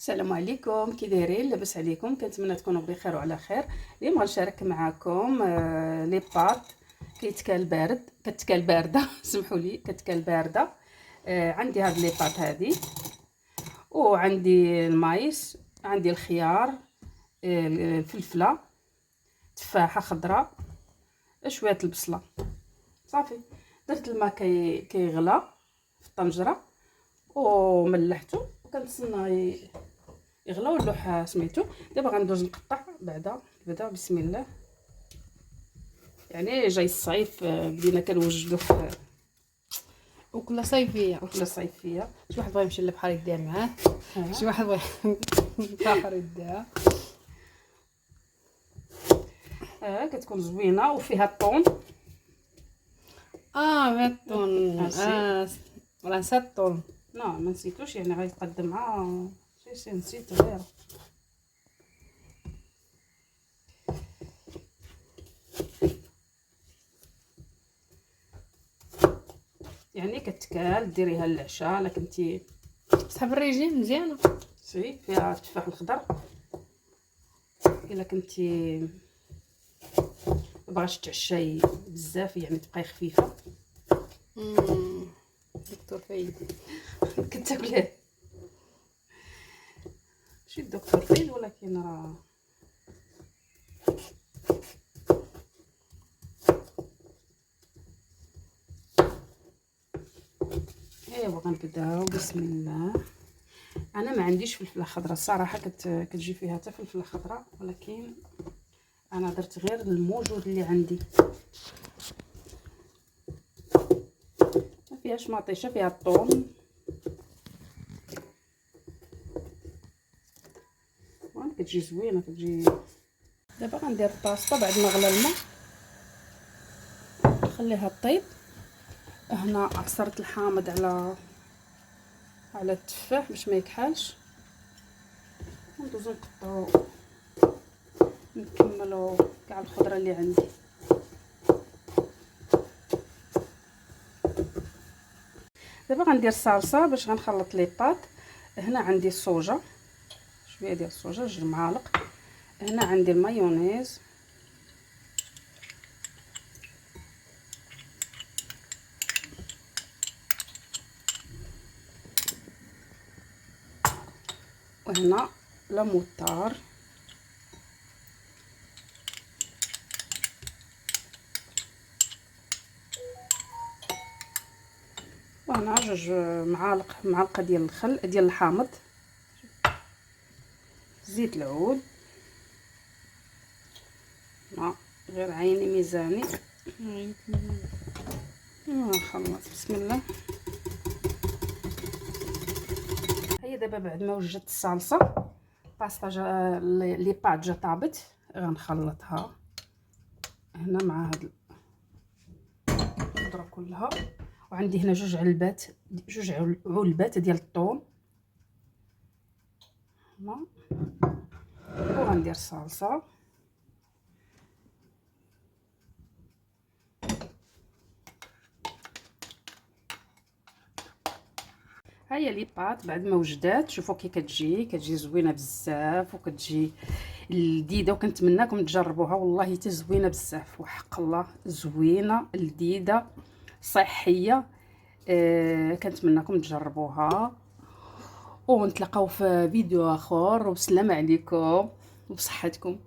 السلام عليكم، كي دايرين؟ لاباس عليكم؟ كنتمنى تكونوا بخير وعلى خير. اليوم غنشارك معكم لي باط كتكال بارده سمحوا لي، كتكال بارده. عندي هاد لي باط هادي، وعندي المايس، عندي الخيار، الفلفله، تفاحه خضراء، شويه البصله. صافي درت الماء كيغلى في الطنجره وملحته وكنتسنى يغلى واللوح سميتو. دابا غندوز نقطع بعدا بسم الله. يعني جاي الصيف، بدينا كنوجدو في وكله صيفيه. وكله صيفيه. شي واحد بغى يمشي للبحر يدير معاه، شي واحد بغى البحر يديها. كتكون زوينه وفيها الطون. ميطون. ولا نسات الطون. لا ما نسيتوش، يعني غيتقدم مع شي نسيت غير. يعني كتكال ديريها للعشاء، الا كنتي صحاب الريجيم مزيانه. سي فيها التفاح الخضر، الا كنتي مبغاش تعشاي بزاف، يعني تبقاي خفيفه. دكتور فايد كتاكليه ماشي الدكتور فايد، ولكن راه ايوا غنبداو بسم الله. انا ما عنديش فلفله خضراء الصراحه، كتجي فيها حتى فلفله خضراء، ولكن انا درت غير الموجود اللي عندي. ما فيهاش مطيشه، فيها الثوم. كتجي زوينه، كتجي. دابا غندير الباسطه بعد ما غلى الماء، نخليها طيب. هنا عصرت الحامض على التفاح باش ما يكحلش. ندوزو نقطعو نكملو كاع الخضره اللي عندي. دابا غندير صلصه باش غنخلط لي باط. هنا عندي الصوجه، شويه ديال الصوجه، 2 معالق. هنا عندي المايونيز، وهنا لا موطار، وهنا 2 معالق ديال الخل ديال الحامض، زيت العود، غير عيني ميزاني. نخلط بسم الله. هيا دابا بعد ما وجدت الصلصه، باسطا لي بات جا طابت، غنخلطها هنا مع هاد الخضره كلها. وعندي هنا 2 علبات ديال الثوم، وغندير الصلصه. هيا لي بات بعد ما وجدات، شوفوا كي كتجي زوينه بزاف، وكتجي لذيذه، وكنتمنىكم تجربوها. والله حتى زوينه بزاف، وحق الله زوينه لذيذه صحيه. كنتمنىكم تجربوها، ونتلاقاو في فيديو اخر. وبسلام عليكم وبصحتكم.